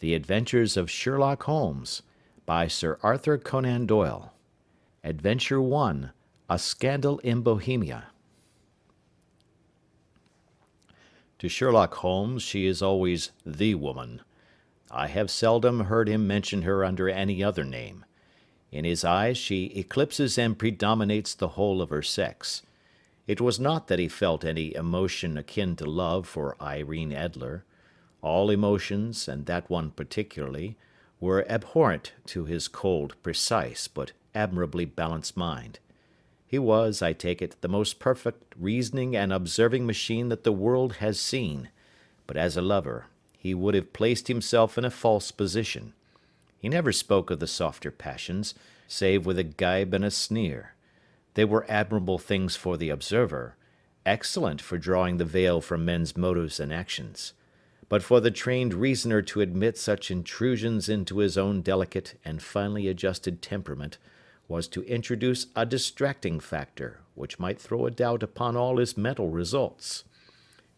The Adventures of Sherlock Holmes, by Sir Arthur Conan Doyle. Adventure 1, A Scandal in Bohemia. To Sherlock Holmes she is always the woman. I have seldom heard him mention her under any other name. In his eyes she eclipses and predominates the whole of her sex. It was not that he felt any emotion akin to love for Irene Adler. All emotions, and that one particularly, were abhorrent to his cold, precise, but admirably balanced mind. He was, I take it, the most perfect reasoning and observing machine that the world has seen, but as a lover he would have placed himself in a false position. He never spoke of the softer passions, save with a gibe and a sneer. They were admirable things for the observer, excellent for drawing the veil from men's motives and actions. But for the trained reasoner to admit such intrusions into his own delicate and finely adjusted temperament was to introduce a distracting factor which might throw a doubt upon all his mental results.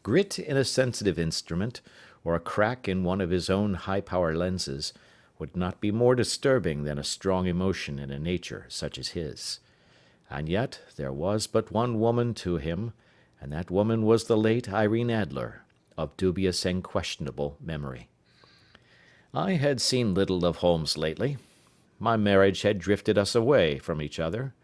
Grit in a sensitive instrument, or a crack in one of his own high-power lenses, would not be more disturbing than a strong emotion in a nature such as his. And yet there was but one woman to him, and that woman was the late Irene Adler, of dubious and questionable memory. I had seen little of Holmes lately. My marriage had drifted us away from each other.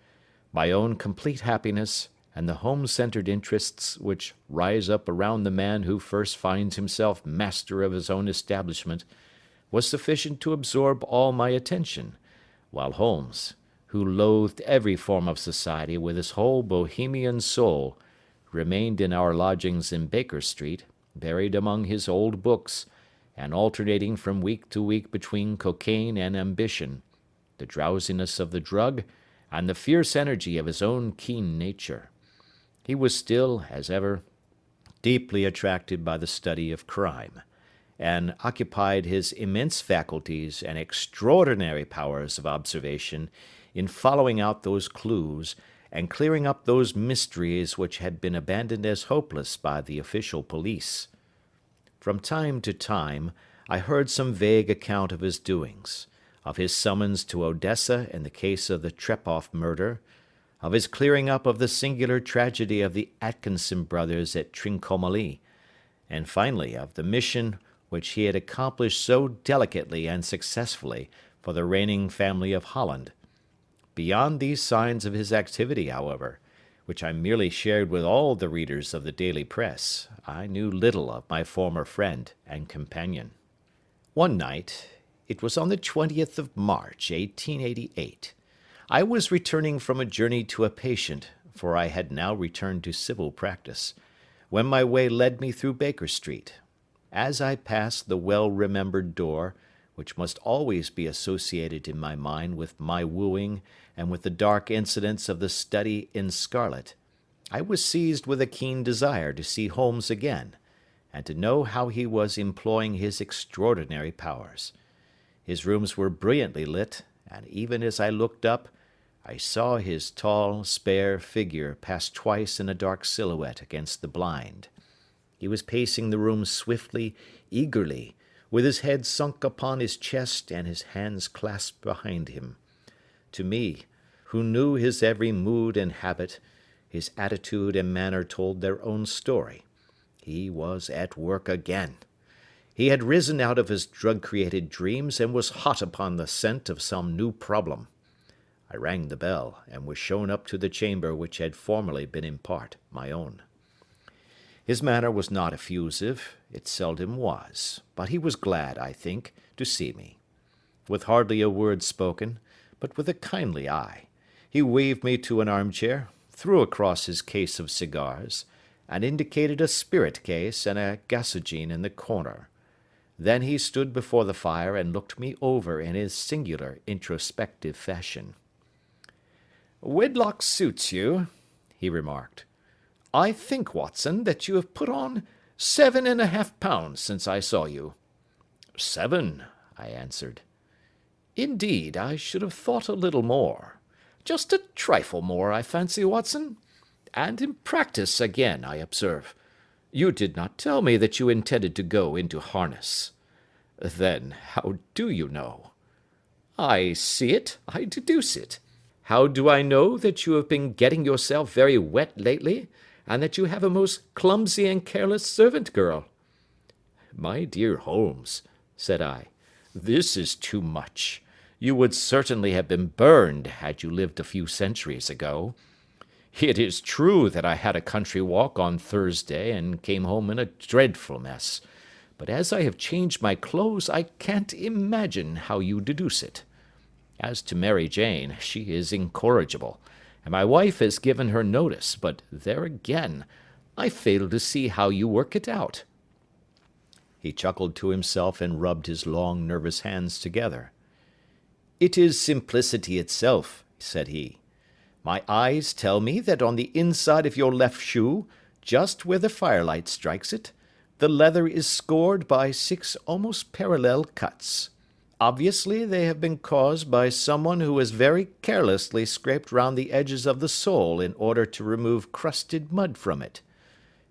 My own complete happiness, and the home-centered interests which rise up around the man who first finds himself master of his own establishment, was sufficient to absorb all my attention, while Holmes, who loathed every form of society with his whole Bohemian soul, remained in our lodgings in Baker Street, buried among his old books, and alternating from week to week between cocaine and ambition, the drowsiness of the drug, and the fierce energy of his own keen nature. He was still, as ever, deeply attracted by the study of crime, and occupied his immense faculties and extraordinary powers of observation in following out those clues and clearing up those mysteries which had been abandoned as hopeless by the official police. From time to time I heard some vague account of his doings, of his summons to Odessa in the case of the Trepoff murder, of his clearing up of the singular tragedy of the Atkinson brothers at Trincomalee, and finally of the mission which he had accomplished so delicately and successfully for the reigning family of Holland. Beyond these signs of his activity, however, which I merely shared with all the readers of the daily press, I knew little of my former friend and companion. One night, it was on the 20th of March, 1888, I was returning from a journey to a patient, for I had now returned to civil practice, when my way led me through Baker Street. As I passed the well-remembered door, which must always be associated in my mind with my wooing and with the dark incidents of the study in scarlet, I was seized with a keen desire to see Holmes again, and to know how he was employing his extraordinary powers. His rooms were brilliantly lit, and even as I looked up, I saw his tall, spare figure pass twice in a dark silhouette against the blind. He was pacing the room swiftly, eagerly, with his head sunk upon his chest and his hands clasped behind him. To me, who knew his every mood and habit, his attitude and manner told their own story. He was at work again. He had risen out of his drug-created dreams and was hot upon the scent of some new problem. I rang the bell, and was shown up to the chamber which had formerly been in part my own. His manner was not effusive, it seldom was, but he was glad, I think, to see me. With hardly a word spoken, but with a kindly eye, he waved me to an armchair, threw across his case of cigars, and indicated a spirit case and a gasogene in the corner. Then he stood before the fire and looked me over in his singular introspective fashion. "Wedlock suits you," he remarked. "I think, Watson, that you have put on 7½ pounds since I saw you." "7," I answered. "Indeed, I should have thought a little more. Just a trifle more, I fancy, Watson. And in practice again, I observe. You did not tell me that you intended to go into harness." Then how do you know? I see it, I deduce it. How do I know that you have been getting yourself very wet lately, and that you have a most clumsy and careless servant girl? My dear Holmes, said I, this is too much. You would certainly have been burned had you lived a few centuries ago. It is true that I had a country walk on Thursday and came home in a dreadful mess, but as I have changed my clothes, I can't imagine how you deduce it. As to Mary Jane, she is incorrigible, and my wife has given her notice, but there again, I fail to see how you work it out. He chuckled to himself and rubbed his long, nervous hands together. It is simplicity itself, said he. My eyes tell me that on the inside of your left shoe, just where the firelight strikes it, the leather is scored by 6 almost parallel cuts. Obviously, they have been caused by someone who has very carelessly scraped round the edges of the sole in order to remove crusted mud from it.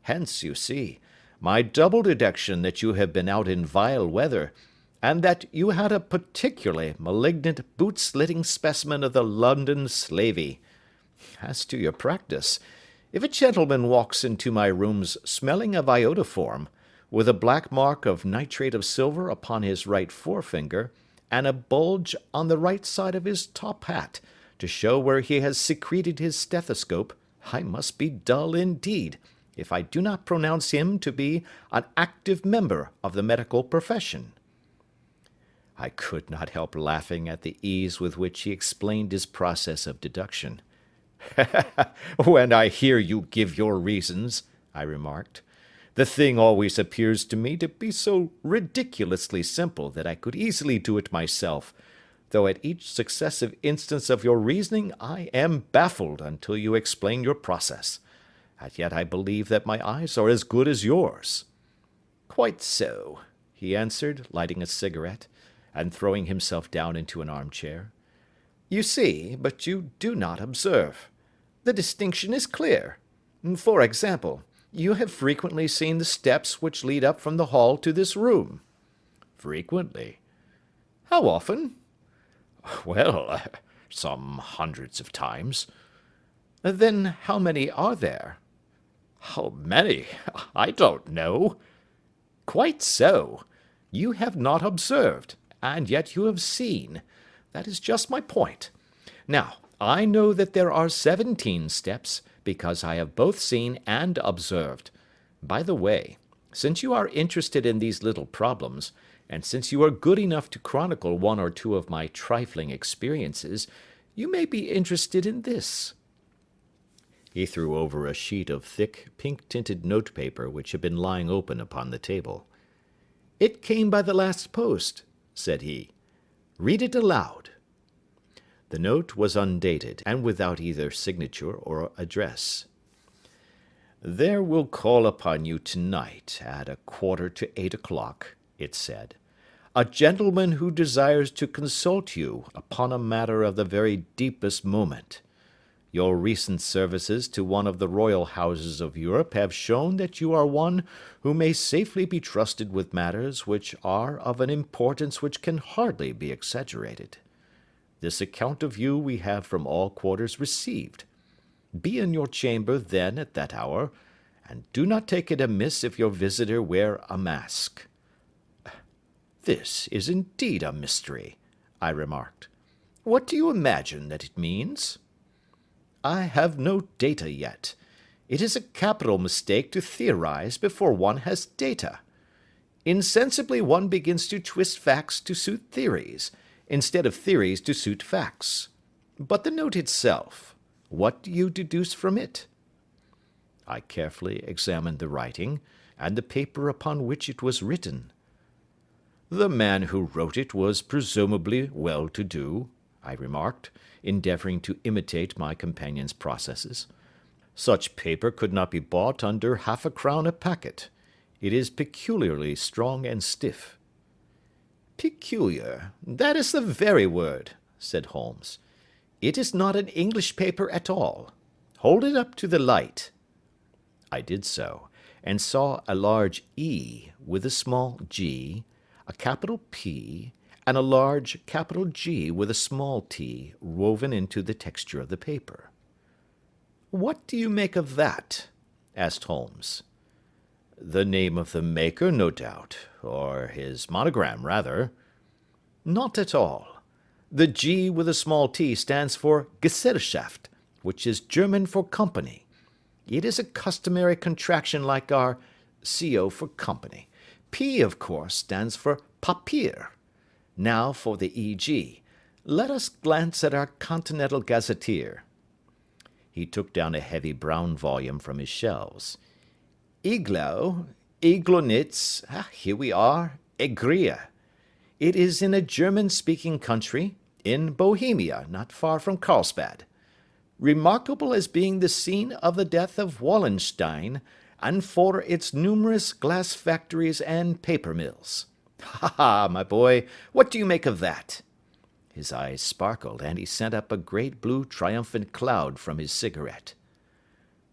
Hence, you see, my double deduction that you have been out in vile weather, and that you had a particularly malignant boot-slitting specimen of the London slavey. As to your practice, if a gentleman walks into my rooms smelling of iodoform, with a black mark of nitrate of silver upon his right forefinger, and a bulge on the right side of his top hat, to show where he has secreted his stethoscope, I must be dull indeed, if I do not pronounce him to be an active member of the medical profession. I could not help laughing at the ease with which he explained his process of deduction. When I hear you give your reasons, I remarked, the thing always appears to me to be so ridiculously simple that I could easily do it myself, though at each successive instance of your reasoning I am baffled until you explain your process. And yet I believe that my eyes are as good as yours. Quite so, he answered, lighting a cigarette, and throwing himself down into an armchair. You see, but you do not observe. The distinction is clear. For example, you have frequently seen the steps which lead up from the hall to this room. Frequently. How often? Well, some hundreds of times. Then how many are there? How many? I don't know. Quite so. You have not observed, and yet you have seen. That is just my point. Now, I know that there are 17 steps, because I have both seen and observed. By the way, since you are interested in these little problems, and since you are good enough to chronicle one or two of my trifling experiences, you may be interested in this. He threw over a sheet of thick, pink-tinted notepaper which had been lying open upon the table. It came by the last post, said he. Read it aloud. The note was undated, and without either signature or address. There will call upon you tonight at 7:45, it said, a gentleman who desires to consult you upon a matter of the very deepest moment. Your recent services to one of the royal houses of Europe have shown that you are one who may safely be trusted with matters which are of an importance which can hardly be exaggerated. This account of you we have from all quarters received. Be in your chamber then at that hour, and do not take it amiss if your visitor wear a mask. This is indeed a mystery, I remarked. What do you imagine that it means? I have no data yet. It is a capital mistake to theorize before one has data. Insensibly one begins to twist facts to suit theories, instead of theories to suit facts. But the note itself, what do you deduce from it? I carefully examined the writing, and the paper upon which it was written. The man who wrote it was presumably well-to-do, I remarked, endeavouring to imitate my companion's processes. Such paper could not be bought under 1/2 a packet. It is peculiarly strong and stiff. Peculiar, that is the very word, said Holmes. It is not an English paper at all. Hold it up to the light. I did so, and saw a large E with a small g, a capital P, and a large capital G with a small t woven into the texture of the paper. "What do you make of that?" asked Holmes. "The name of the maker, no doubt, or his monogram, rather." "Not at all. The G with a small t stands for Gesellschaft, which is German for company. It is a customary contraction like our CO for company. P, of course, stands for Papier. Now for the EG. Let us glance at our Continental Gazetteer." He took down a heavy brown volume from his shelves. Iglonitz, here we are, Egria. It is in a German-speaking country, in Bohemia, not far from Carlsbad. Remarkable as being the scene of the death of Wallenstein, and for its numerous glass factories and paper mills. Ha ha, my boy, what do you make of that? His eyes sparkled, and he sent up a great blue triumphant cloud from his cigarette.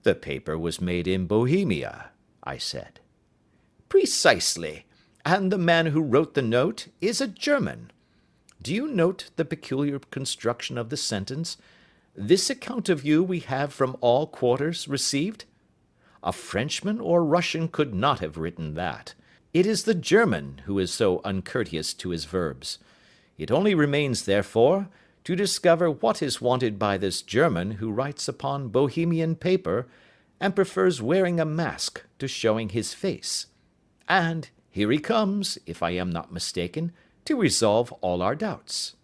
"The paper was made in Bohemia," I said. "Precisely, and the man who wrote the note is a German. Do you note the peculiar construction of the sentence? 'This account of you we have from all quarters received'? A Frenchman or Russian could not have written that. It is the German who is so uncourteous to his verbs. It only remains, therefore, to discover what is wanted by this German who writes upon Bohemian paper and prefers wearing a mask to showing his face. And here he comes, if I am not mistaken, to resolve all our doubts."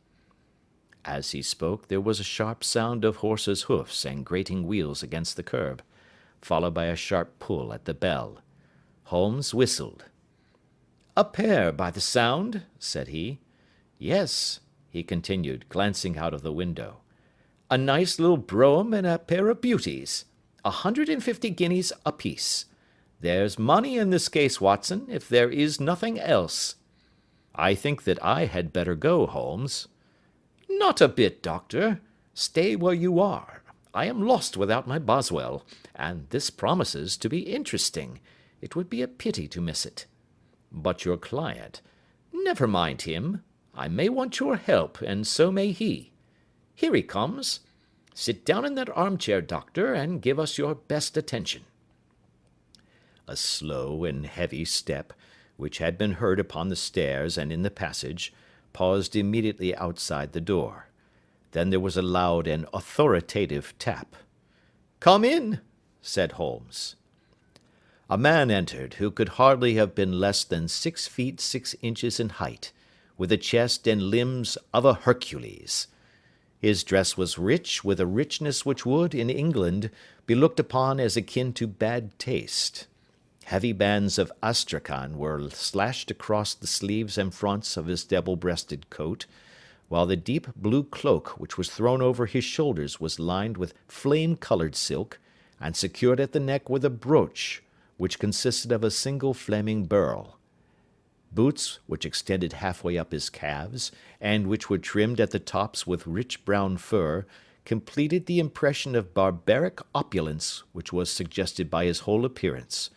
As he spoke, there was a sharp sound of horses' hoofs and grating wheels against the curb, followed by a sharp pull at the bell. Holmes whistled. "A pair, by the sound," said he. "Yes," he continued, glancing out of the window. "A nice little brougham and a pair of beauties. 150 guineas apiece. There's money in this case, Watson, if there is nothing else." "I think that I had better go, Holmes." "Not a bit, Doctor. Stay where you are. I am lost without my Boswell, and this promises to be interesting. It would be a pity to miss it." "But your client—" "Never mind him. I may want your help, and so may he. Here he comes. Sit down in that armchair, Doctor, and give us your best attention." A slow and heavy step, which had been heard upon the stairs and in the passage, paused immediately outside the door. Then there was a loud and authoritative tap. "Come in," said Holmes. A man entered who could hardly have been less than 6 feet 6 inches in height, with a chest and limbs of a Hercules. His dress was rich, with a richness which would, in England, be looked upon as akin to bad taste. Heavy bands of astrakhan were slashed across the sleeves and fronts of his double-breasted coat, while the deep blue cloak which was thrown over his shoulders was lined with flame-coloured silk, and secured at the neck with a brooch, which consisted of a single flaming beryl. Boots, which extended halfway up his calves, and which were trimmed at the tops with rich brown fur, completed the impression of barbaric opulence which was suggested by his whole appearance.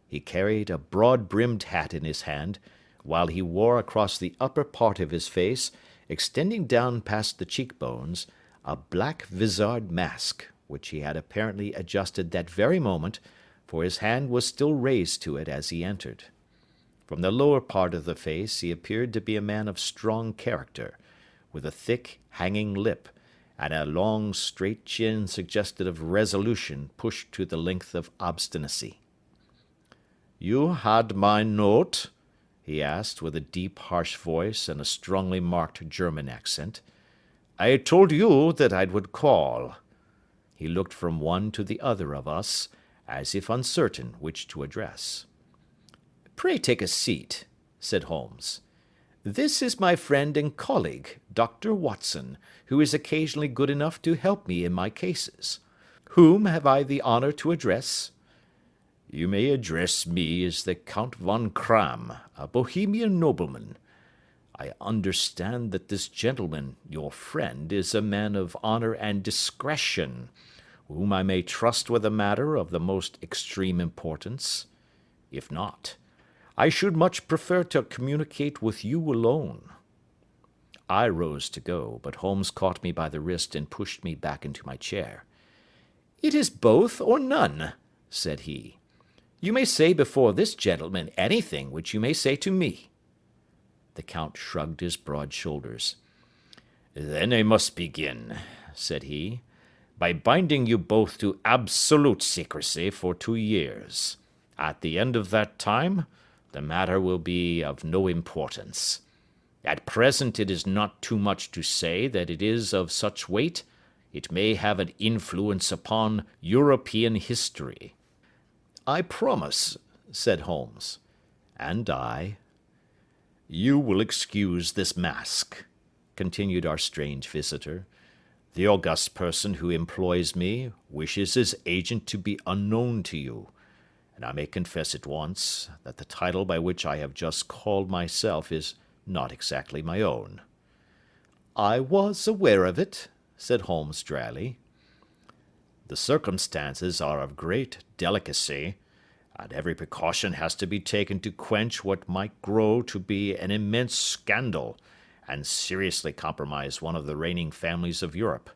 He carried a broad-brimmed hat in his hand, while he wore across the upper part of his face, extending down past the cheekbones, a black vizard mask, which he had apparently adjusted that very moment, for his hand was still raised to it as he entered. From the lower part of the face he appeared to be a man of strong character, with a thick, hanging lip, and a long, straight chin suggestive of resolution pushed to the length of obstinacy. "You had my note?" he asked, with a deep, harsh voice and a strongly marked German accent. "I told you that I would call." He looked from one to the other of us, as if uncertain which to address. "Pray take a seat," said Holmes. "This is my friend and colleague, Dr. Watson, who is occasionally good enough to help me in my cases. Whom have I the honour to address?" "You may address me as the Count von Kramm, a Bohemian nobleman. I understand that this gentleman, your friend, is a man of honour and discretion, whom I may trust with a matter of the most extreme importance. If not, I should much prefer to communicate with you alone." I rose to go, but Holmes caught me by the wrist and pushed me back into my chair. "It is both or none," said he. "You may say before this gentleman anything which you may say to me." The Count shrugged his broad shoulders. "Then I must begin," said he, "by binding you both to absolute secrecy for 2 years. At the end of that time, the matter will be of no importance. At present it is not too much to say that it is of such weight it may have an influence upon European history." "I promise," said Holmes. "And I." "You will excuse this mask," continued our strange visitor. "The august person who employs me wishes his agent to be unknown to you, and I may confess at once that the title by which I have just called myself is not exactly my own." "I was aware of it," said Holmes dryly. "The circumstances are of great delicacy, and every precaution has to be taken to quench what might grow to be an immense scandal and seriously compromise one of the reigning families of Europe.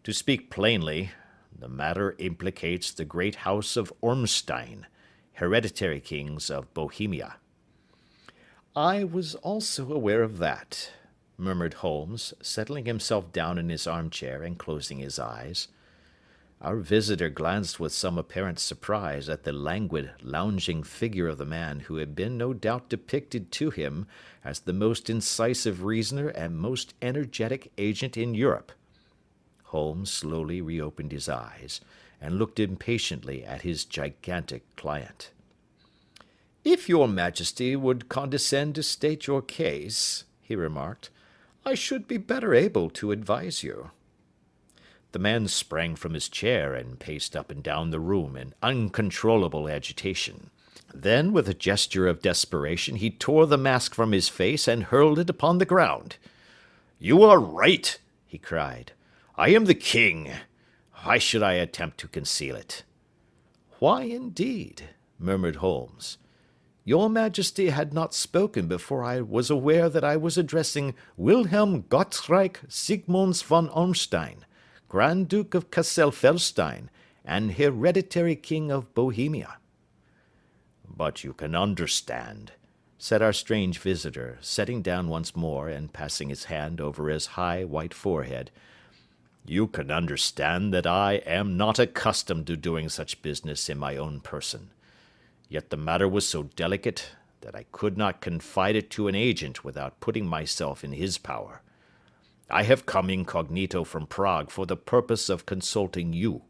To speak plainly, the matter implicates the great house of Ormstein, hereditary kings of Bohemia." "I was also aware of that," murmured Holmes, settling himself down in his armchair and closing his eyes. Our visitor glanced with some apparent surprise at the languid, lounging figure of the man who had been no doubt depicted to him as the most incisive reasoner and most energetic agent in Europe. Holmes slowly reopened his eyes and looked impatiently at his gigantic client. "If your Majesty would condescend to state your case," he remarked, "I should be better able to advise you." The man sprang from his chair and paced up and down the room in uncontrollable agitation. Then, with a gesture of desperation, he tore the mask from his face and hurled it upon the ground. "You are right," he cried. "I am the king. Why should I attempt to conceal it?" "Why, indeed?" murmured Holmes. "Your Majesty had not spoken before I was aware that I was addressing Wilhelm Gottschalk Sigmunds von Ormstein, Grand Duke of Cassel-Felstein, and hereditary king of Bohemia." "But you can understand," said our strange visitor, sitting down once more and passing his hand over his high white forehead, "you can understand that I am not accustomed to doing such business in my own person. Yet the matter was so delicate that I could not confide it to an agent without putting myself in his power. I have come incognito from Prague for the purpose of consulting you."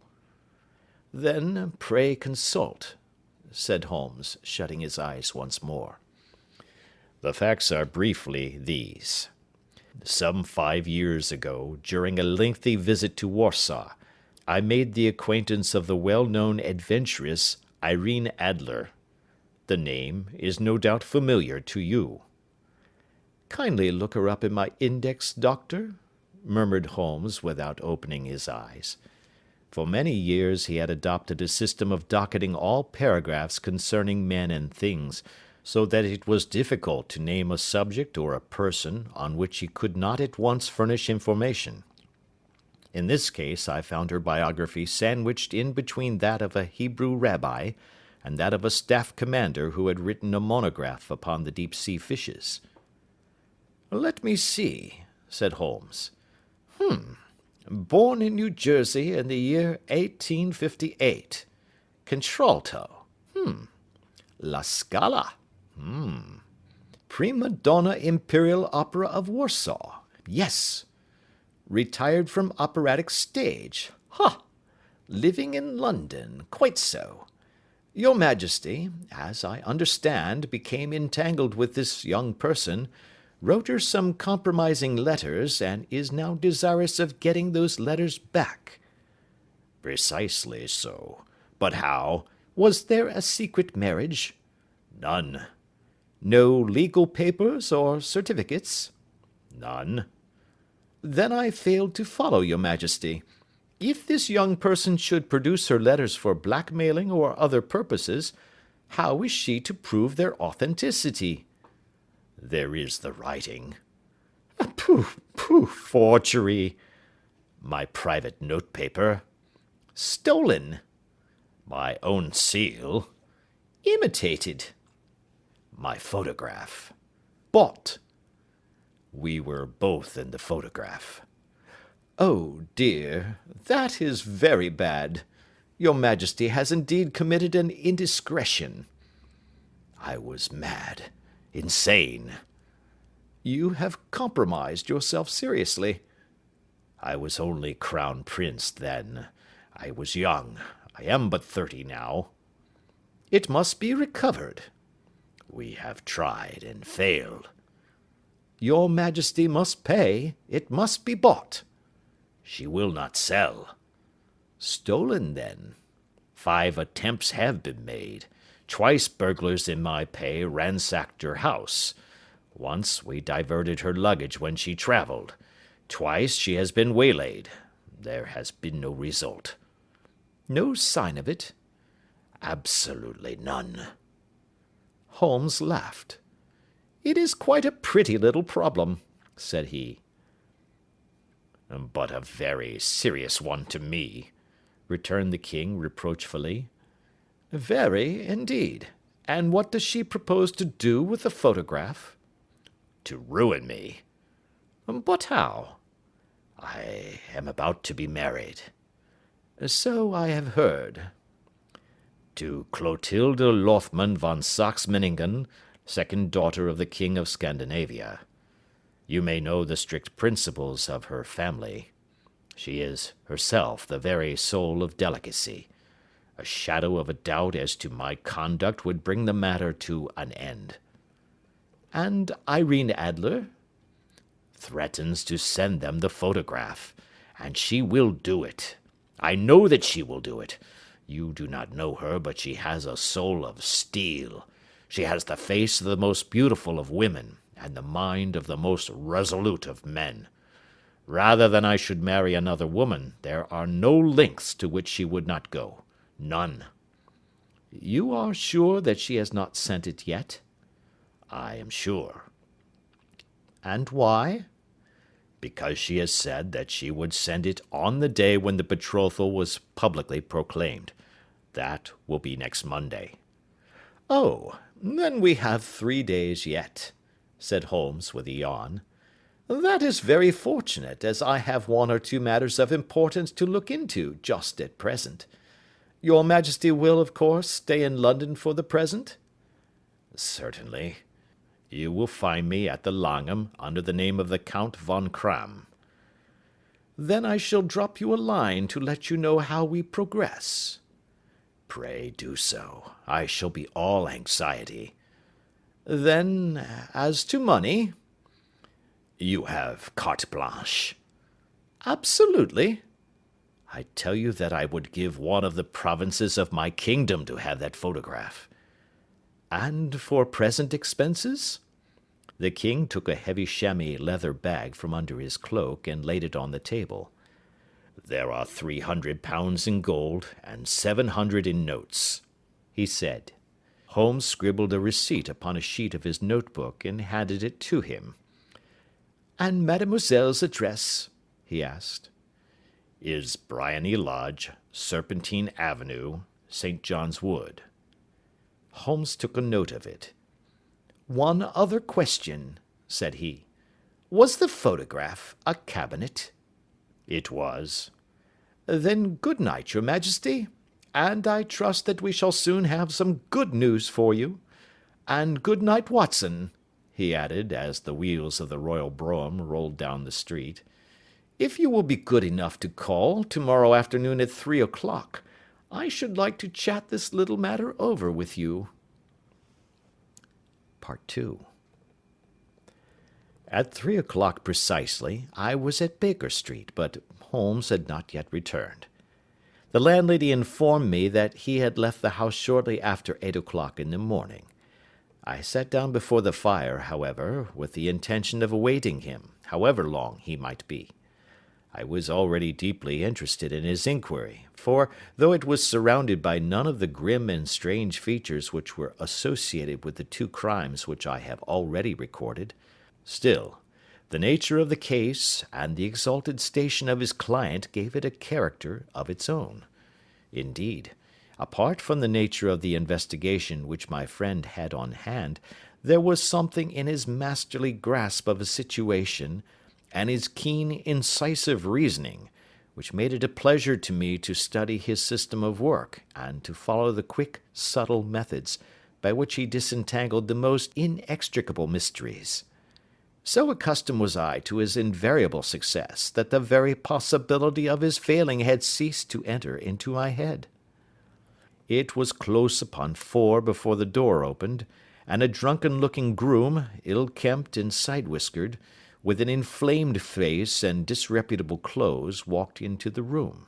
"Then pray consult," said Holmes, shutting his eyes once more. "The facts are briefly these. Some 5 years ago, during a lengthy visit to Warsaw, I made the acquaintance of the well-known adventuress Irene Adler. The name is no doubt familiar to you." "Kindly look her up in my index, Doctor," murmured Holmes without opening his eyes. For many years he had adopted a system of docketing all paragraphs concerning men and things, so that it was difficult to name a subject or a person on which he could not at once furnish information. In this case I found her biography sandwiched in between that of a Hebrew rabbi and that of a staff commander who had written a monograph upon the deep-sea fishes. "Let me see," said Holmes. Born in New Jersey in the year 1858. Contralto. La Scala. Prima donna Imperial Opera of Warsaw. Yes. Retired from operatic stage. Ha! Living in London. Quite so. Your Majesty, as I understand, became entangled with this young person, wrote her some compromising letters, and is now desirous of getting those letters back." "Precisely so. But how?" "Was there a secret marriage?" "None." "No legal papers or certificates?" "None." "Then I failed to follow your Majesty. If this young person should produce her letters for blackmailing or other purposes, How is she to prove their authenticity? There is the writing. Pooh, pooh, forgery. My private notepaper. Stolen. My own seal. Imitated. My photograph. Bought. We were both in the photograph. Oh, dear, that is very bad. Your Majesty has indeed committed an indiscretion. I was mad, insane. You have compromised yourself seriously. I was only crown prince then. I was young. I am but 30 now. It must be recovered. We have tried and failed. Your Majesty must pay. It must be bought. She will not sell. Stolen, then. 5 attempts have been made. Twice burglars in my pay ransacked her house. Once we diverted her luggage when she traveled. Twice she has been waylaid. There has been no result. No sign of it? Absolutely none. Holmes laughed. It is quite a pretty little problem, said he. But a very serious one to me, returned the king reproachfully. Very, indeed. And what does she propose to do with the photograph? To ruin me. But how? I am about to be married. So I have heard. To Clotilde Lothman von Saxe-Meiningen, second daughter of the King of Scandinavia. You may know the strict principles of her family. She is herself the very soul of delicacy. A shadow of a doubt as to my conduct would bring the matter to an end. And Irene Adler? Threatens to send them the photograph, and she will do it. I know that she will do it. You do not know her, but she has a soul of steel. She has the face of the most beautiful of women, and the mind of the most resolute of men. Rather than I should marry another woman, there are no lengths to which she would not go. None. You are sure that she has not sent it yet? I am sure. And why? Because she has said that she would send it on the day when the betrothal was publicly proclaimed. That will be next Monday. Oh, then we have 3 days yet, said Holmes with a yawn. That is very fortunate, as I have 1 or 2 matters of importance to look into just at present. Your Majesty will, of course, stay in London for the present? Certainly. You will find me at the Langham under the name of the Count von Kram. Then I shall drop you a line to let you know how we progress. Pray do so. I shall be all anxiety. Then, as to money? You have carte blanche. Absolutely. I tell you that I would give 1 of the provinces of my kingdom to have that photograph. And for present expenses? The king took a heavy chamois leather bag from under his cloak and laid it on the table. There are 300 pounds in gold and 700 in notes, he said. Holmes scribbled a receipt upon a sheet of his notebook and handed it to him. And mademoiselle's address? He asked. Is Briony Lodge, Serpentine Avenue, St. John's Wood. Holmes took a note of it. One other question, said he. Was the photograph a cabinet? It was. Then good night, your Majesty, and I trust that we shall soon have some good news for you. And good night, Watson, he added, as the wheels of the royal brougham rolled down the street. If you will be good enough to call tomorrow afternoon at 3 o'clock, I should like to chat this little matter over with you. Part 2. At 3 o'clock precisely, I was at Baker Street, but Holmes had not yet returned. The landlady informed me that he had left the house shortly after 8 o'clock in the morning. I sat down before the fire, however, with the intention of awaiting him, however long he might be. I was already deeply interested in his inquiry, for, though it was surrounded by none of the grim and strange features which were associated with the two crimes which I have already recorded, still, the nature of the case and the exalted station of his client gave it a character of its own. Indeed, apart from the nature of the investigation which my friend had on hand, there was something in his masterly grasp of a situation, and his keen, incisive reasoning, which made it a pleasure to me to study his system of work, and to follow the quick, subtle methods by which he disentangled the most inextricable mysteries. So accustomed was I to his invariable success that the very possibility of his failing had ceased to enter into my head. It was close upon 4 before the door opened, and a drunken-looking groom, ill-kempt and side-whiskered, with an inflamed face and disreputable clothes, walked into the room.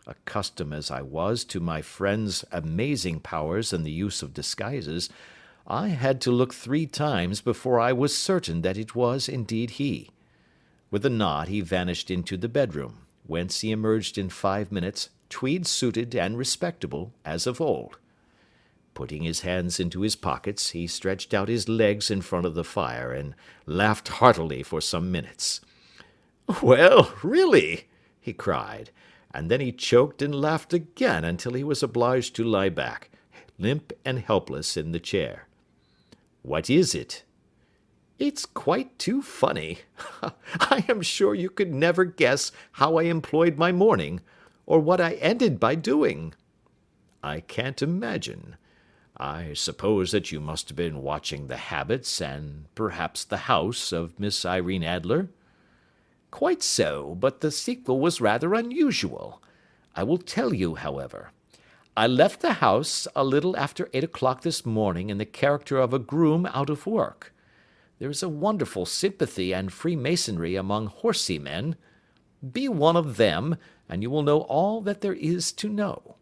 Accustomed as I was to my friend's amazing powers in the use of disguises, I had to look 3 times before I was certain that it was indeed he. With a nod he vanished into the bedroom, whence he emerged in 5 minutes, tweed-suited and respectable as of old. Putting his hands into his pockets, he stretched out his legs in front of the fire, and laughed heartily for some minutes. "Well, really!" he cried, and then he choked and laughed again until he was obliged to lie back, limp and helpless, in the chair. "What is it?" "It's quite too funny. I am sure you could never guess how I employed my morning, or what I ended by doing." "I can't imagine. I suppose that you must have been watching the habits, and perhaps the house, of Miss Irene Adler?" "Quite so, but the sequel was rather unusual. I will tell you, however. I left the house a little after 8 o'clock this morning in the character of a groom out of work. There is a wonderful sympathy and freemasonry among horsey men. Be one of them, and you will know all that there is to know.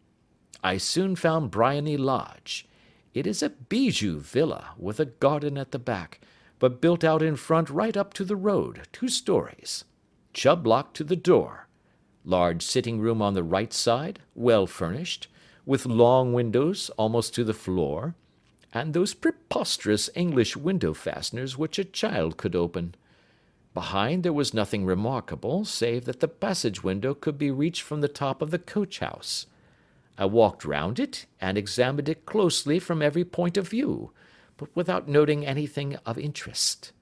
I soon found Briony Lodge. It is a bijou villa, with a garden at the back, but built out in front right up to the road, 2 stories. Chubb lock to the door. Large sitting room on the right side, well furnished, with long windows almost to the floor, and those preposterous English window fasteners which a child could open. Behind there was nothing remarkable, save that the passage window could be reached from the top of the coach-house. I walked round it, and examined it closely from every point of view, but without noting anything of interest.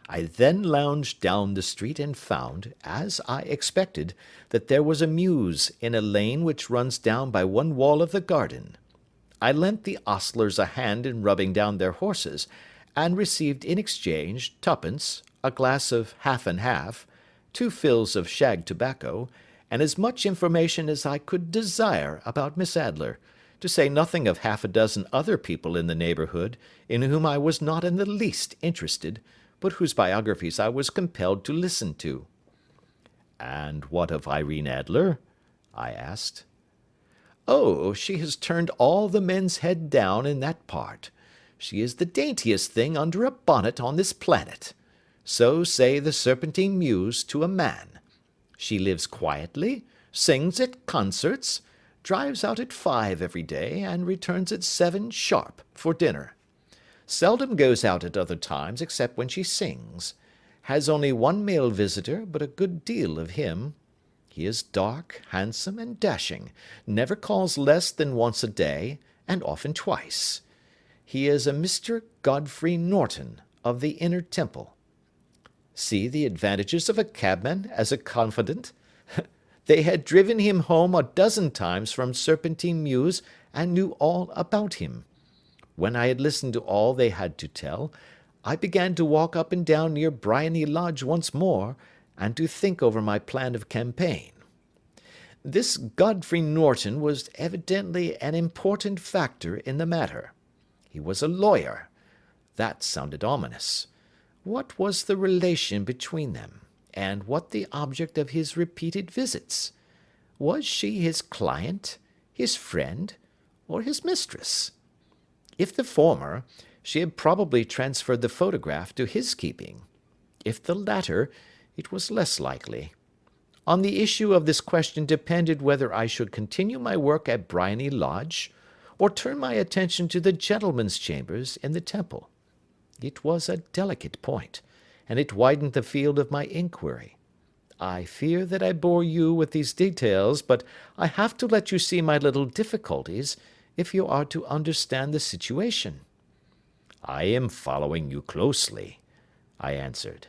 I then lounged down the street and found, as I expected, that there was a mews in a lane which runs down by one wall of the garden. I lent the ostlers a hand in rubbing down their horses, and received in exchange 2d, a glass of half and half, 2 fills of shag tobacco, and as much information as I could desire about Miss Adler, to say nothing of half a dozen other people in the neighbourhood, in whom I was not in the least interested, but whose biographies I was compelled to listen to. "And what of Irene Adler?" I asked. "Oh, she has turned all the men's head down in that part. She is the daintiest thing under a bonnet on this planet. So say the Serpentine Mews to a man. She lives quietly, sings at concerts, drives out at 5 every day, and returns at 7 sharp for dinner. Seldom goes out at other times except when she sings. Has only 1 male visitor, but a good deal of him. He is dark, handsome, and dashing, never calls less than once a day, and often twice. He is a Mr. Godfrey Norton, of the Inner Temple. See the advantages of a cabman as a confidant. They had driven him home a dozen times from Serpentine Mews, and knew all about him. When I had listened to all they had to tell, I began to walk up and down near Briony Lodge once more, and to think over my plan of campaign. This Godfrey Norton was evidently an important factor in the matter. He was a lawyer. That sounded ominous. What was the relation between them, and what the object of his repeated visits? Was she his client, his friend, or his mistress? If the former, she had probably transferred the photograph to his keeping. If the latter, it was less likely. On the issue of this question depended whether I should continue my work at Briony Lodge, or turn my attention to the gentlemen's chambers in the Temple. It was a delicate point, and it widened the field of my inquiry. I fear that I bore you with these details, but I have to let you see my little difficulties, if you are to understand the situation. I am following you closely, I answered.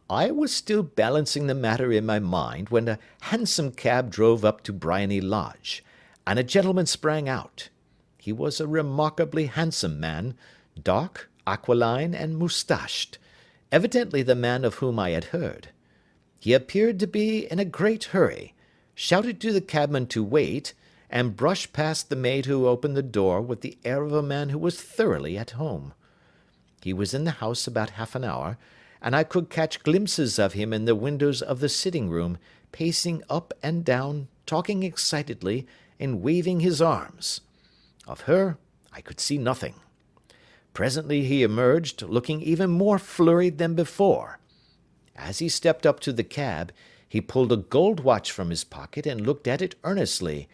I was still balancing the matter in my mind when a hansom cab drove up to Briony Lodge, and a gentleman sprang out. He was a remarkably handsome man, dark, aquiline, and moustached, evidently the man of whom I had heard. He appeared to be in a great hurry, shouted to the cabman to wait, and brushed past the maid who opened the door with the air of a man who was thoroughly at home. He was in the house about half an hour, and I could catch glimpses of him in the windows of the sitting-room, pacing up and down, talking excitedly, and waving his arms. Of her I could see nothing. Presently he emerged, looking even more flurried than before. As he stepped up to the cab, he pulled a gold watch from his pocket and looked at it earnestly.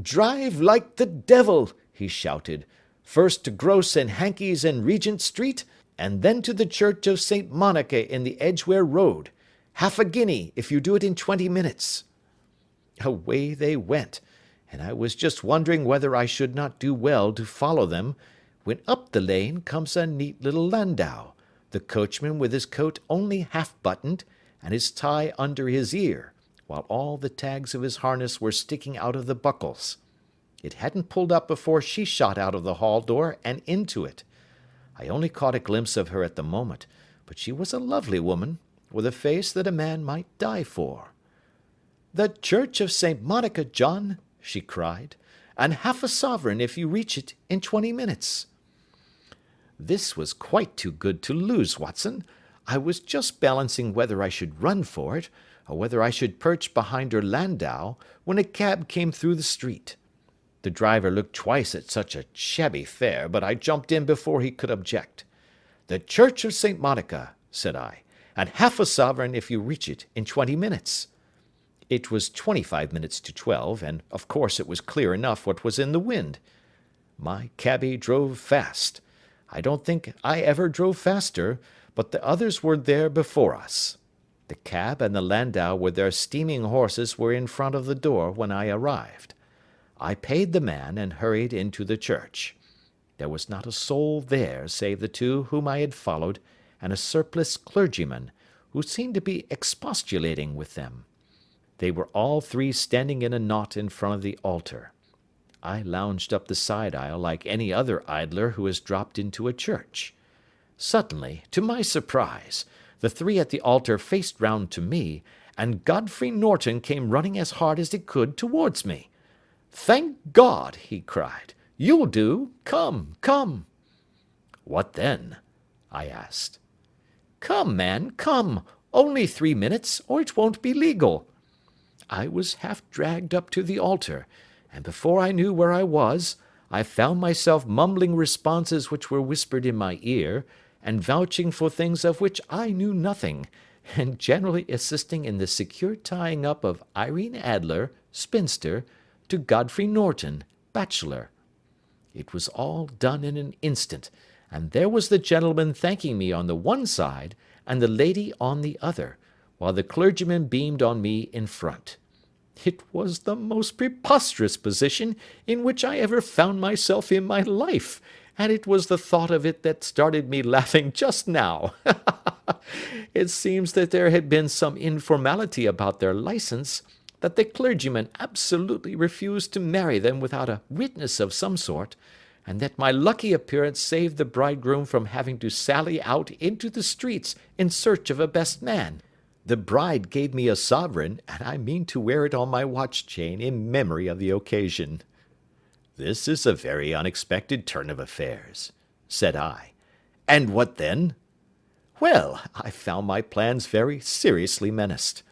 "Drive like the devil!" he shouted. "First to Gross and Hankey's in Regent Street, and then to the Church of St. Monica in the Edgware Road. Half a guinea if you do it in 20 minutes. Away they went, and I was just wondering whether I should not do well to follow them, when up the lane comes a neat little landau, the coachman with his coat only half buttoned, and his tie under his ear, while all the tags of his harness were sticking out of the buckles. It hadn't pulled up before she shot out of the hall door and into it. I only caught a glimpse of her at the moment, but she was a lovely woman, with a face that a man might die for. "The Church of St. Monica, John," she cried, "and half a sovereign if you reach it in 20 minutes. This was quite too good to lose, Watson. I was just balancing whether I should run for it, or whether I should perch behind her landau, when a cab came through the street. The driver looked twice at such a shabby fare, but I jumped in before he could object. "The Church of St. Monica," said I, "and half a sovereign if you reach it in 20 minutes. It was 25 minutes to 12, and of course it was clear enough what was in the wind. My cabby drove fast. I don't think I ever drove faster, but the others were there before us. The cab and the landau with their steaming horses were in front of the door when I arrived. I paid the man and hurried into the church. There was not a soul there save the two whom I had followed, and a surpliced clergyman, who seemed to be expostulating with them. They were all three standing in a knot in front of the altar. I lounged up the side aisle like any other idler who has dropped into a church. Suddenly, to my surprise, the three at the altar faced round to me, and Godfrey Norton came running as hard as he could towards me. "Thank God!" he cried. "You'll do. Come, come." "What then?" I asked. "Come, man, come. Only 3 minutes, or it won't be legal." I was half dragged up to the altar, and before I knew where I was, I found myself mumbling responses which were whispered in my ear, and vouching for things of which I knew nothing, and generally assisting in the secure tying up of Irene Adler, spinster, to Godfrey Norton, bachelor. It was all done in an instant, and there was the gentleman thanking me on the one side, and the lady on the other, while the clergyman beamed on me in front. It was the most preposterous position in which I ever found myself in my life, and it was the thought of it that started me laughing just now. It seems that there had been some informality about their license, that the clergyman absolutely refused to marry them without a witness of some sort, and that my lucky appearance saved the bridegroom from having to sally out into the streets in search of a best man. The bride gave me a sovereign, and I mean to wear it on my watch chain in memory of the occasion. "This is a very unexpected turn of affairs," said I. "And what then?" "Well, I found my plans very seriously menaced.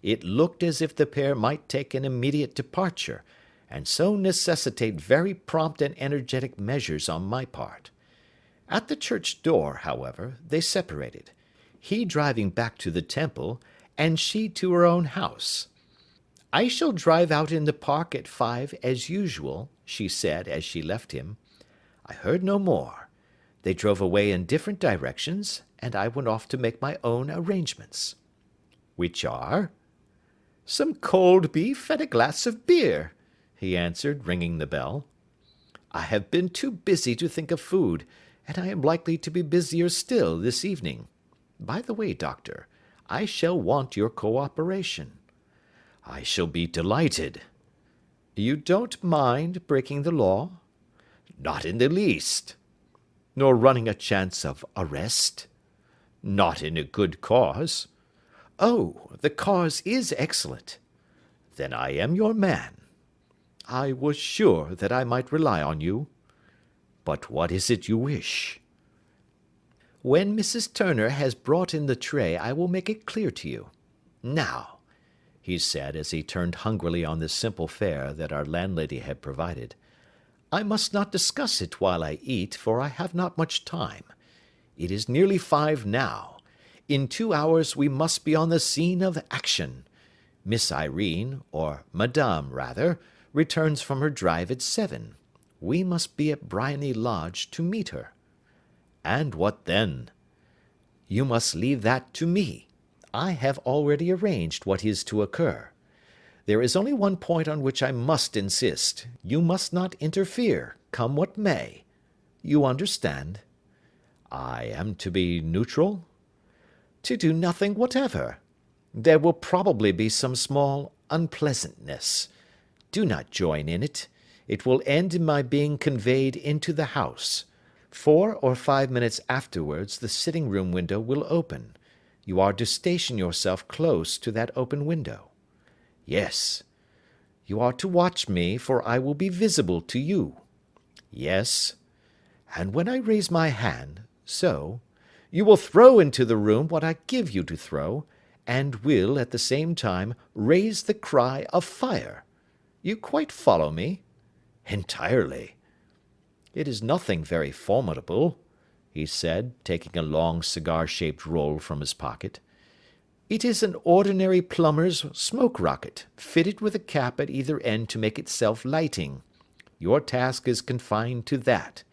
It looked as if the pair might take an immediate departure, and so necessitate very prompt and energetic measures on my part. At the church door, however, they separated, he driving back to the Temple, and she to her own house. "I shall drive out in the park at 5 as usual," she said as she left him. I heard no more. They drove away in different directions, and I went off to make my own arrangements. "Which are?" "Some cold beef and a glass of beer," he answered, ringing the bell. "I have been too busy to think of food, and I am likely to be busier still this evening. By the way, Doctor, I shall want your cooperation." "I shall be delighted." "You don't mind breaking the law?" "Not in the least." "Nor running a chance of arrest?" "Not in a good cause." "Oh, the cause is excellent." "Then I am your man." "I was sure that I might rely on you." "But what is it you wish?" "When Mrs. Turner has brought in the tray I will make it clear to you. Now," he said, as he turned hungrily on the simple fare that our landlady had provided, "I must not discuss it while I eat, for I have not much time. It is nearly 5 now. In 2 hours we must be on the scene of action. Miss Irene, or Madame rather, returns from her drive at 7. We must be at Briony Lodge to meet her." "And what then?" "You must leave that to me. I have already arranged what is to occur. There is only one point on which I must insist. You must not interfere, come what may. You understand?" "I am to be neutral?" "To do nothing whatever. There will probably be some small unpleasantness. Do not join in it. It will end in my being conveyed into the house. 4 or 5 minutes afterwards the sitting-room window will open. You are to station yourself close to that open window." "Yes." "You are to watch me, for I will be visible to you." "Yes." "And when I raise my hand, so, you will throw into the room what I give you to throw, and will, at the same time, raise the cry of fire. You quite follow me?" "Entirely." "It is nothing very formidable," he said, taking a long cigar-shaped roll from his pocket. "It is an ordinary plumber's smoke rocket, fitted with a cap at either end to make it self-lighting. Your task is confined to that.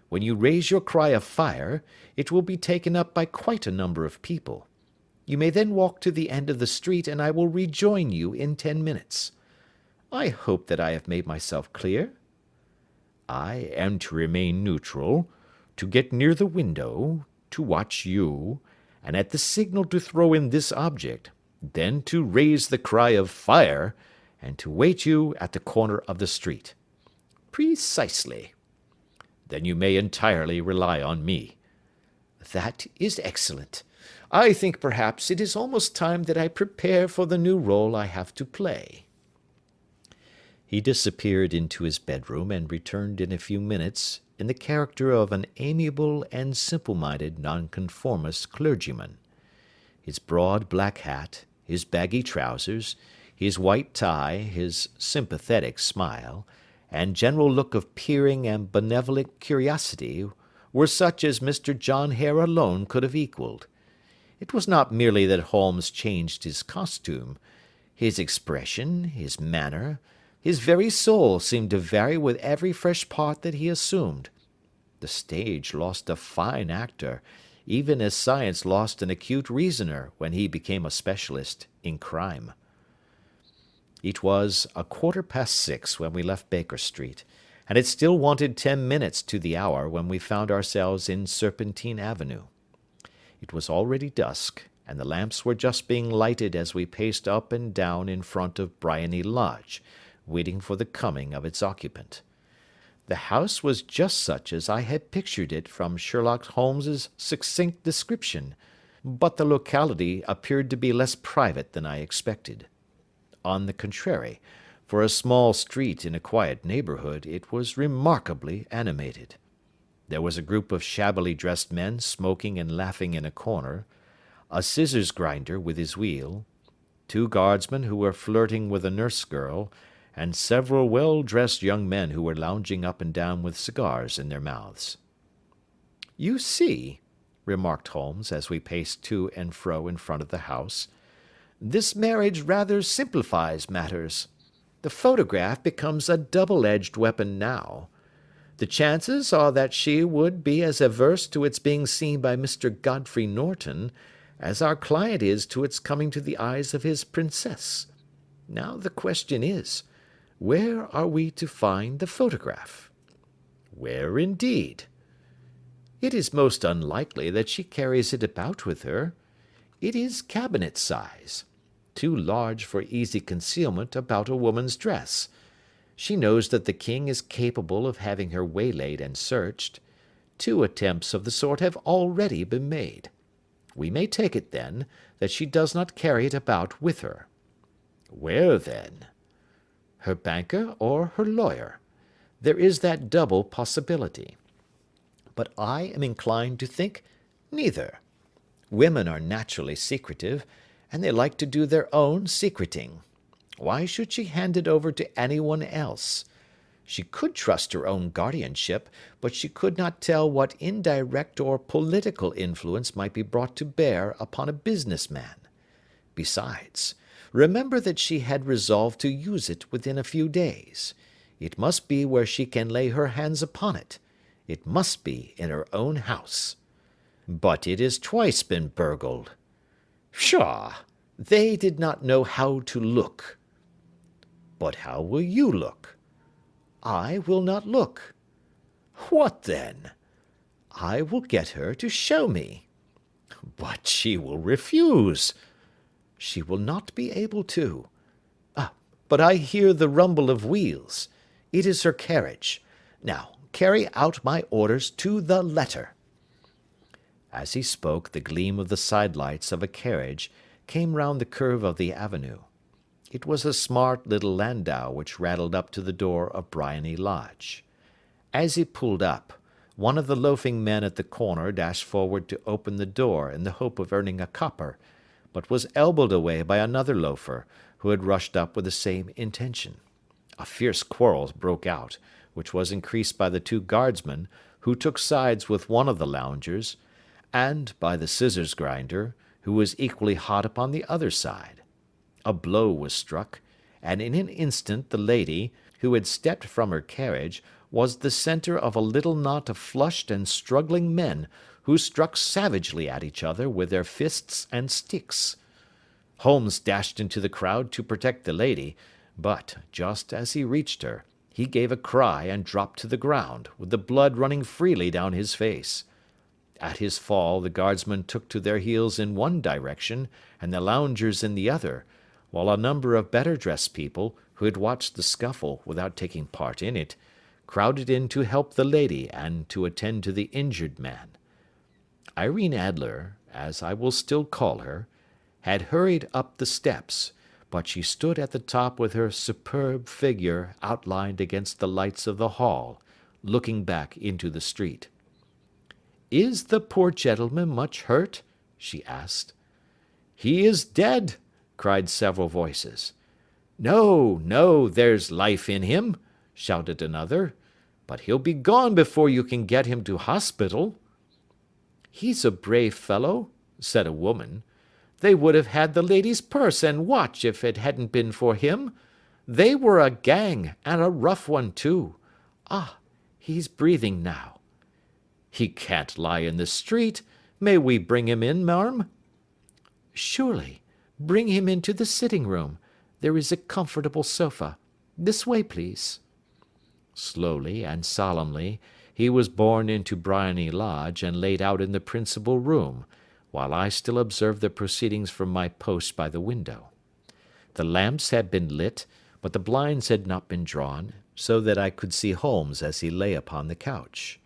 When you raise your cry of fire, it will be taken up by quite a number of people. You may then walk to the end of the street, and I will rejoin you in 10 minutes. I hope that I have made myself clear?" "I am to remain neutral, to get near the window, to watch you, and at the signal to throw in this object, then to raise the cry of fire, and to wait you at the corner of the street." "Precisely." "Then you may entirely rely on me." "That is excellent. I think perhaps it is almost time that I prepare for the new role I have to play." He disappeared into his bedroom, and returned in a few minutes in the character of an amiable and simple-minded nonconformist clergyman. His broad black hat, his baggy trousers, his white tie, his sympathetic smile, and general look of peering and benevolent curiosity were such as Mr. John Hare alone could have equalled. It was not merely that Holmes changed his costume. His expression, his manner, his very soul seemed to vary with every fresh part that he assumed. The stage lost a fine actor, even as science lost an acute reasoner when he became a specialist in crime. It was 6:15 when we left Baker Street, and it still wanted 10 minutes to the hour when we found ourselves in Serpentine Avenue. It was already dusk, and the lamps were just being lighted as we paced up and down in front of Briony Lodge, waiting for the coming of its occupant. The house was just such as I had pictured it from Sherlock Holmes's succinct description, but the locality appeared to be less private than I expected. On the contrary, for a small street in a quiet neighbourhood, it was remarkably animated. There was a group of shabbily dressed men smoking and laughing in a corner, a scissors grinder with his wheel, 2 guardsmen who were flirting with a nurse girl, and several well-dressed young men who were lounging up and down with cigars in their mouths. "You see," remarked Holmes, as we paced to and fro in front of the house, This marriage rather simplifies matters. The photograph becomes a double-edged weapon now. The chances are that she would be as averse to its being seen by Mr. Godfrey Norton as our client is to its coming to the eyes of his princess. Now the question is, where are we to find the photograph? Where indeed? It is most unlikely that she carries it about with her. It is cabinet size, too large for easy concealment about a woman's dress. She knows that the king is capable of having her waylaid and searched. 2 attempts of the sort have already been made. We may take it, then, that she does not carry it about with her. Where, then? Her banker or her lawyer? There is that double possibility. But I am inclined to think neither. Women are naturally secretive, and they like to do their own secreting. Why should she hand it over to anyone else? She could trust her own guardianship, but she could not tell what indirect or political influence might be brought to bear upon a business man. Besides, remember that she had resolved to use it within a few days. It must be where she can lay her hands upon it. It must be in her own house. But it has twice been burgled. Pshaw! They did not know how to look. But how will you look? I will not look. What then? I will get her to show me. But she will refuse. She will not be able to. But I hear the rumble of wheels. It is her carriage. Now, carry out my orders to the letter. As he spoke, the gleam of the sidelights of a carriage came round the curve of the avenue. It was a smart little landau which rattled up to the door of Briony Lodge. As he pulled up, one of the loafing men at the corner dashed forward to open the door in the hope of earning a copper, but was elbowed away by another loafer, who had rushed up with the same intention. A fierce quarrel broke out, which was increased by the 2 guardsmen, who took sides with one of the loungers, and by the scissors grinder, who was equally hot upon the other side. A blow was struck, and in an instant the lady, who had stepped from her carriage, was the centre of a little knot of flushed and struggling men, who struck savagely at each other with their fists and sticks. Holmes dashed into the crowd to protect the lady, but, just as he reached her, he gave a cry and dropped to the ground, with the blood running freely down his face. At his fall the guardsmen took to their heels in one direction, and the loungers in the other, while a number of better-dressed people, who had watched the scuffle without taking part in it, crowded in to help the lady and to attend to the injured man. Irene Adler, as I will still call her, had hurried up the steps, but she stood at the top with her superb figure outlined against the lights of the hall, looking back into the street. "Is the poor gentleman much hurt?" she asked. "He is dead," cried several voices. "No, no, there's life in him," shouted another, "but he'll be gone before you can get him to hospital." "He's a brave fellow," said a woman. "They would have had the lady's purse and watch if it hadn't been for him. They were a gang, and a rough one too. Ah, he's breathing now." "He can't lie in the street. May we bring him in, marm?" "Surely. Bring him into the sitting-room. There is a comfortable sofa. This way, please." Slowly and solemnly he was borne into Briony Lodge and laid out in the principal room, while I still observed the proceedings from my post by the window. The lamps had been lit, but the blinds had not been drawn, so that I could see Holmes as he lay upon the couch.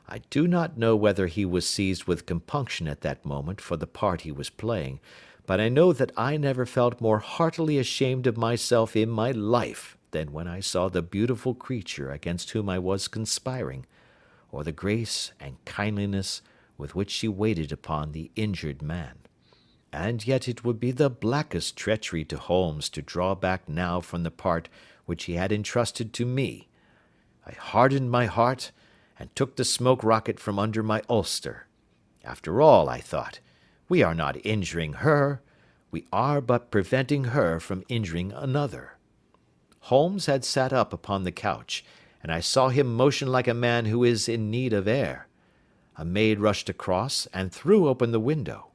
I do not know whether he was seized with compunction at that moment for the part he was playing, but I know that I never felt more heartily ashamed of myself in my life than when I saw the beautiful creature against whom I was conspiring, or the grace and kindliness with which she waited upon the injured man. And yet it would be the blackest treachery to Holmes to draw back now from the part which he had entrusted to me. I hardened my heart, and took the smoke rocket from under my ulster. After all, I thought, we are not injuring her. We are but preventing her from injuring another." Holmes had sat up upon the couch, and I saw him motion like a man who is in need of air. A maid rushed across and threw open the window.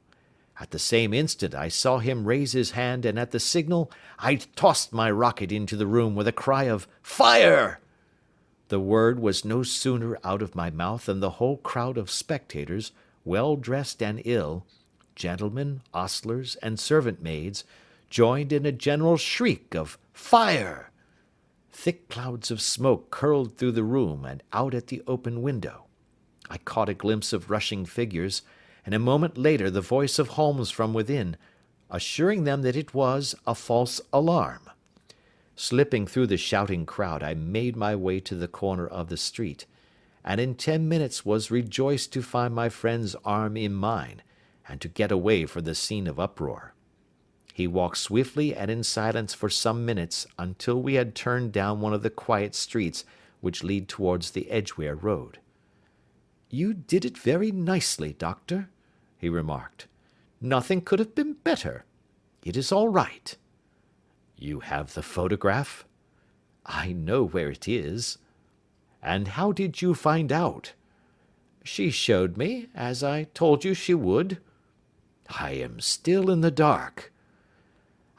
At the same instant I saw him raise his hand, and at the signal I tossed my rocket into the room with a cry of "Fire!" The word was no sooner out of my mouth than the whole crowd of spectators, well dressed and ill, gentlemen, ostlers, and servant maids, joined in a general shriek of "Fire!" Thick clouds of smoke curled through the room and out at the open window. I caught a glimpse of rushing figures, and a moment later the voice of Holmes from within, assuring them that it was a false alarm. Slipping through the shouting crowd, I made my way to the corner of the street, and in 10 minutes was rejoiced to find my friend's arm in mine, and to get away from the scene of uproar. He walked swiftly and in silence for some minutes until we had turned down one of the quiet streets which lead towards the Edgware Road. "You did it very nicely, Doctor," he remarked. "Nothing could have been better. It is all right." "You have the photograph?" "I know where it is." "And how did you find out?" "She showed me, as I told you she would." "I am still in the dark."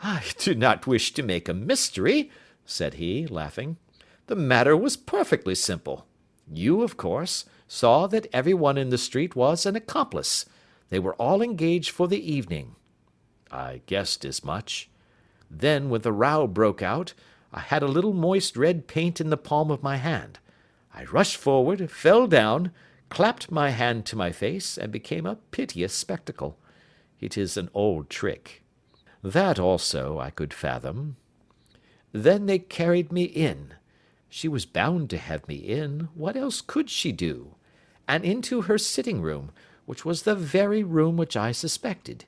"I do not wish to make a mystery," said he, laughing. "The matter was perfectly simple. You, of course, saw that everyone in the street was an accomplice. They were all engaged for the evening." "I guessed as much." "Then, when the row broke out, I had a little moist red paint in the palm of my hand. I rushed forward, fell down, clapped my hand to my face, and became a piteous spectacle. It is an old trick. That also I could fathom. Then they carried me in. She was bound to have me in. What else could she do? And into her sitting room, which was the very room which I suspected.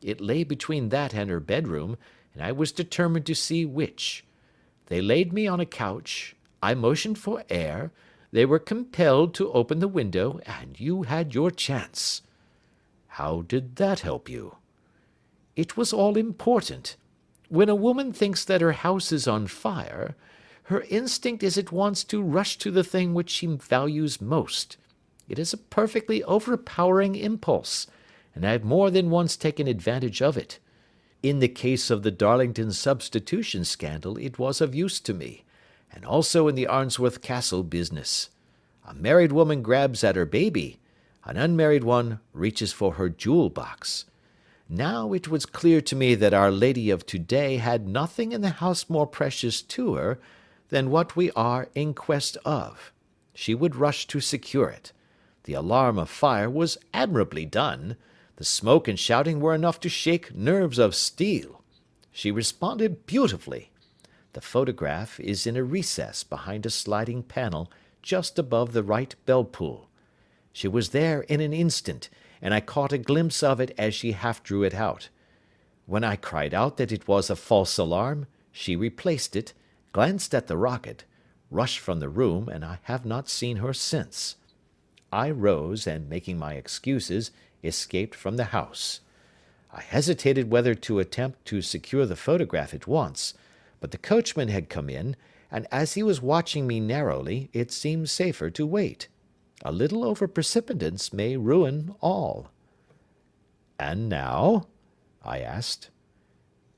It lay between that and her bedroom, and I was determined to see which. They laid me on a couch. I motioned for air. They were compelled to open the window, and you had your chance." "How did that help you?" "It was all important. When a woman thinks that her house is on fire, her instinct is at once to rush to the thing which she values most. It is a perfectly overpowering impulse, and I have more than once taken advantage of it. In the case of the Darlington substitution scandal it was of use to me, and also in the Arnsworth Castle business. A married woman grabs at her baby, an unmarried one reaches for her jewel box. Now it was clear to me that Our Lady of today had nothing in the house more precious to her than what we are in quest of. She would rush to secure it. The alarm of fire was admirably done. The smoke and shouting were enough to shake nerves of steel. She responded beautifully. The photograph is in a recess behind a sliding panel just above the right bell-pull. She was there in an instant, and I caught a glimpse of it as she half drew it out. When I cried out that it was a false alarm, she replaced it, glanced at the rocket, rushed from the room, and I have not seen her since. I rose, and making my excuses, escaped from the house. I hesitated whether to attempt to secure the photograph at once, but the coachman had come in, and as he was watching me narrowly, it seemed safer to wait. A little over-precipitance may ruin all. "And now?" I asked.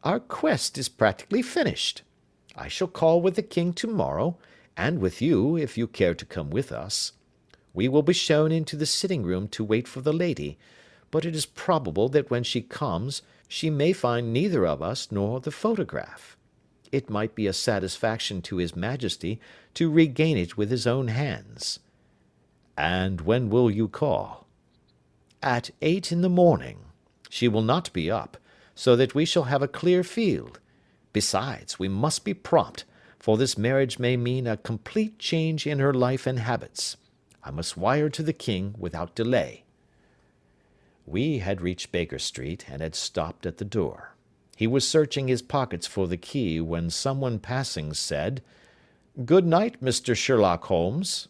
"Our quest is practically finished. I shall call with the king to-morrow, and with you, if you care to come with us. We will be shown into the sitting-room to wait for the lady, but it is probable that when she comes, she may find neither of us nor the photograph. It might be a satisfaction to his majesty to regain it with his own hands." "And when will you call?" "At 8 in the morning. She will not be up, so that we shall have a clear field. Besides, we must be prompt, for this marriage may mean a complete change in her life and habits. I must wire to the king without delay." We had reached Baker Street, and had stopped at the door. He was searching his pockets for the key when someone passing said, "Good night, Mr. Sherlock Holmes."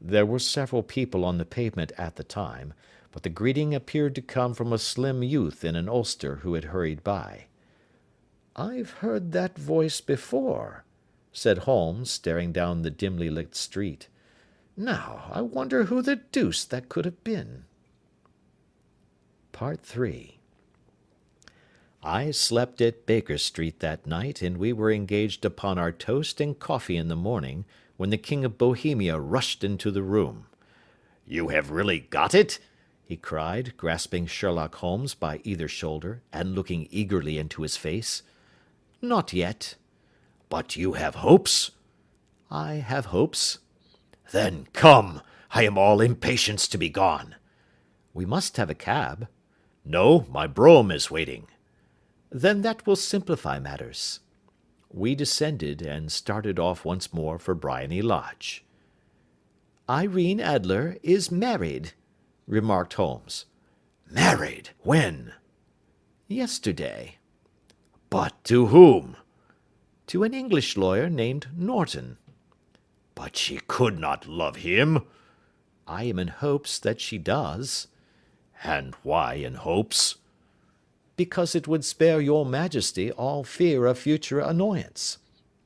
There were several people on the pavement at the time, but the greeting appeared to come from a slim youth in an ulster who had hurried by. "I've heard that voice before," said Holmes, staring down the dimly lit street. "Now, I wonder who the deuce that could have been." Part 3. I slept at Baker Street that night, and we were engaged upon our toast and coffee in the morning, when the King of Bohemia rushed into the room. "You have really got it?" he cried, grasping Sherlock Holmes by either shoulder, and looking eagerly into his face. "Not yet." "But you have hopes?" "I have hopes." "Then come, I am all impatience to be gone." "We must have a cab." "No, my brougham is waiting." "Then that will simplify matters." We descended, and started off once more for Briony Lodge. "Irene Adler is married," remarked Holmes. "Married? When?" "Yesterday." "But to whom?" "To an English lawyer named Norton." "But she could not love him." "I am in hopes that she does." "And why in hopes?" "Because it would spare your majesty all fear of future annoyance.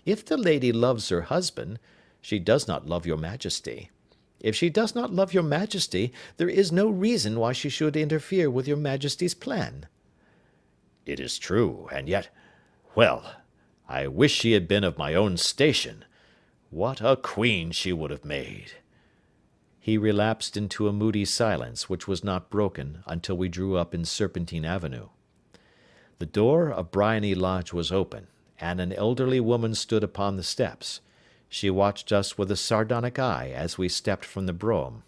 If the lady loves her husband, she does not love your majesty. If she does not love your majesty, there is no reason why she should interfere with your majesty's plan." "It is true, and yet, well, I wish she had been of my own station. What a queen she would have made!" He relapsed into a moody silence, which was not broken until we drew up in Serpentine Avenue. The door of Briony Lodge was open, and an elderly woman stood upon the steps. She watched us with a sardonic eye as we stepped from the brougham.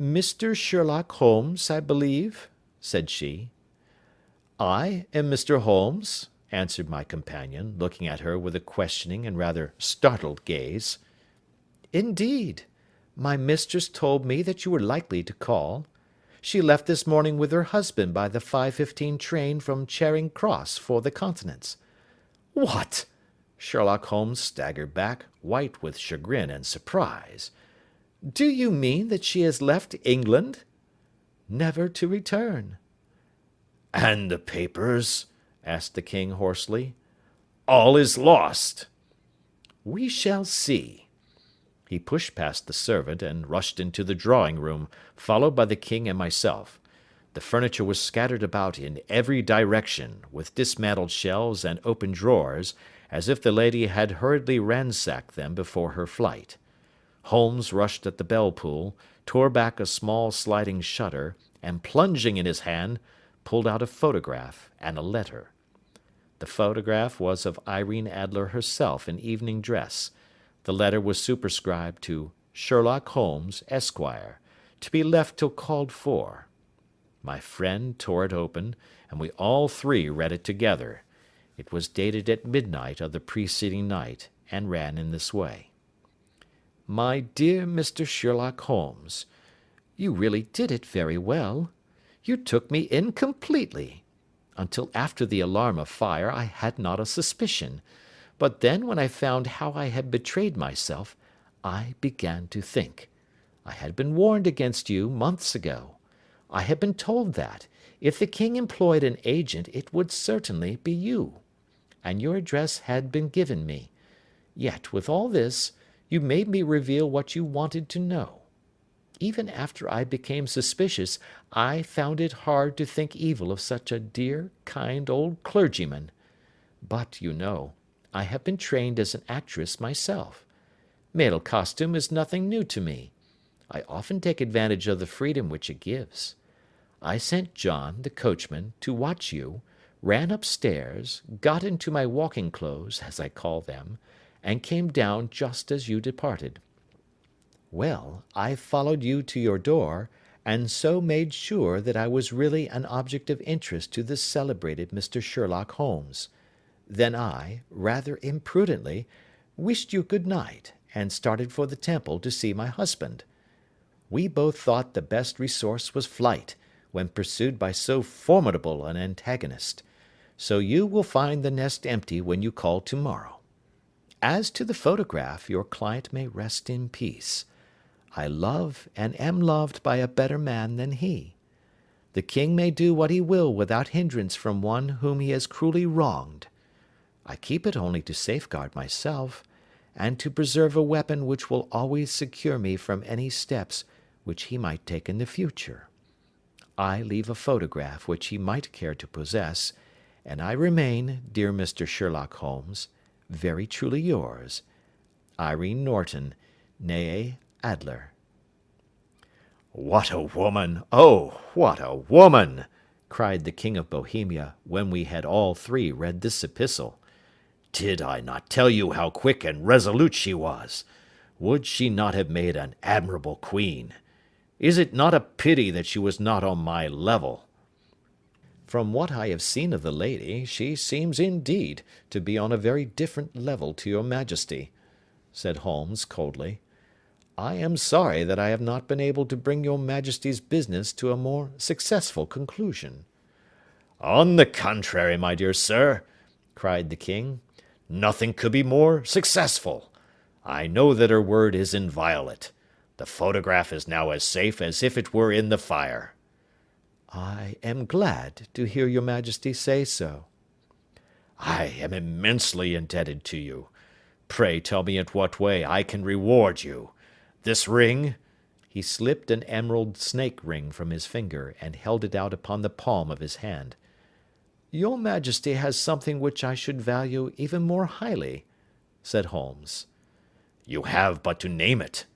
"Mr. Sherlock Holmes, I believe?" said she. "I am Mr. Holmes," answered my companion, looking at her with a questioning and rather startled gaze. "Indeed! My mistress told me that you were likely to call. She left this morning with her husband by the 5:15 train from Charing Cross for the Continent." "What!" Sherlock Holmes staggered back, white with chagrin and surprise. "Do you mean that she has left England?" "Never to return." "And the papers?" asked the king hoarsely. "All is lost." "We shall see." He pushed past the servant and rushed into the drawing-room, followed by the king and myself. The furniture was scattered about in every direction, with dismantled shelves and open drawers, as if the lady had hurriedly ransacked them before her flight. Holmes rushed at the bell-pull, tore back a small sliding shutter, and plunging in his hand, pulled out a photograph and a letter. The photograph was of Irene Adler herself in evening dress. The letter was superscribed to Sherlock Holmes, Esquire, to be left till called for. My friend tore it open, and we all three read it together. It was dated at midnight of the preceding night, and ran in this way: "My dear Mr. Sherlock Holmes, you really did it very well. You took me in completely. Until after the alarm of fire I had not a suspicion, but then when I found how I had betrayed myself, I began to think. I had been warned against you months ago. I had been told that, if the king employed an agent, it would certainly be you. And your address had been given me. Yet, with all this, you made me reveal what you wanted to know. Even after I became suspicious, I found it hard to think evil of such a dear, kind old clergyman. But, you know, I have been trained as an actress myself. Male costume is nothing new to me. I often take advantage of the freedom which it gives. I sent John, the coachman, to watch you, ran upstairs, got into my walking clothes, as I call them, and came down just as you departed. Well, I followed you to your door, and so made sure that I was really an object of interest to the celebrated Mr. Sherlock Holmes. Then I, rather imprudently, wished you good night, and started for the Temple to see my husband. We both thought the best resource was flight, when pursued by so formidable an antagonist. So you will find the nest empty when you call tomorrow. As to the photograph, your client may rest in peace. I love and am loved by a better man than he. The king may do what he will without hindrance from one whom he has cruelly wronged. I keep it only to safeguard myself, and to preserve a weapon which will always secure me from any steps which he might take in the future. I leave a photograph which he might care to possess, and I remain, dear Mr. Sherlock Holmes, very truly yours, Irene Norton, née Adler. "What a woman! Oh, what a woman!" cried the King of Bohemia, when we had all three read this epistle. "Did I not tell you how quick and resolute she was? Would she not have made an admirable queen? Is it not a pity that she was not on my level?" "From what I have seen of the lady, she seems indeed to be on a very different level to your majesty," said Holmes coldly. "I am sorry that I have not been able to bring your majesty's business to a more successful conclusion." "On the contrary, my dear sir," cried the king, "nothing could be more successful. I know that her word is inviolate. The photograph is now as safe as if it were in the fire." "I am glad to hear your majesty say so." "I am immensely indebted to you. Pray tell me in what way I can reward you. This ring—" He slipped an emerald snake ring from his finger, and held it out upon the palm of his hand. "Your majesty has something which I should value even more highly," said Holmes. "You have but to name it."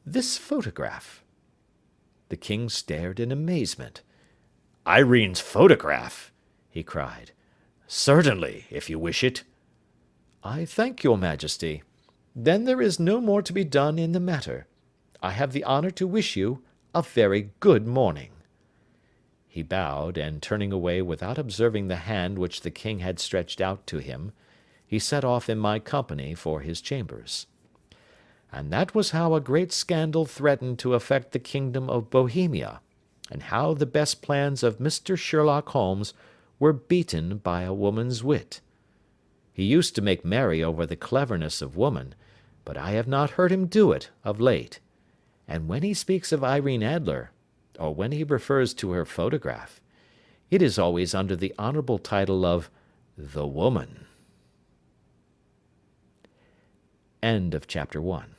"This photograph." The king stared in amazement. "Irene's photograph!" he cried. "Certainly, if you wish it." "I thank your majesty. Then there is no more to be done in the matter. I have the honour to wish you a very good morning." He bowed, and turning away without observing the hand which the king had stretched out to him, he set off in my company for his chambers. And that was how a great scandal threatened to affect the kingdom of Bohemia, and how the best plans of Mr. Sherlock Holmes were beaten by a woman's wit. He used to make merry over the cleverness of woman, but I have not heard him do it of late. And when he speaks of Irene Adler, or when he refers to her photograph, it is always under the honourable title of the woman. End of chapter 1.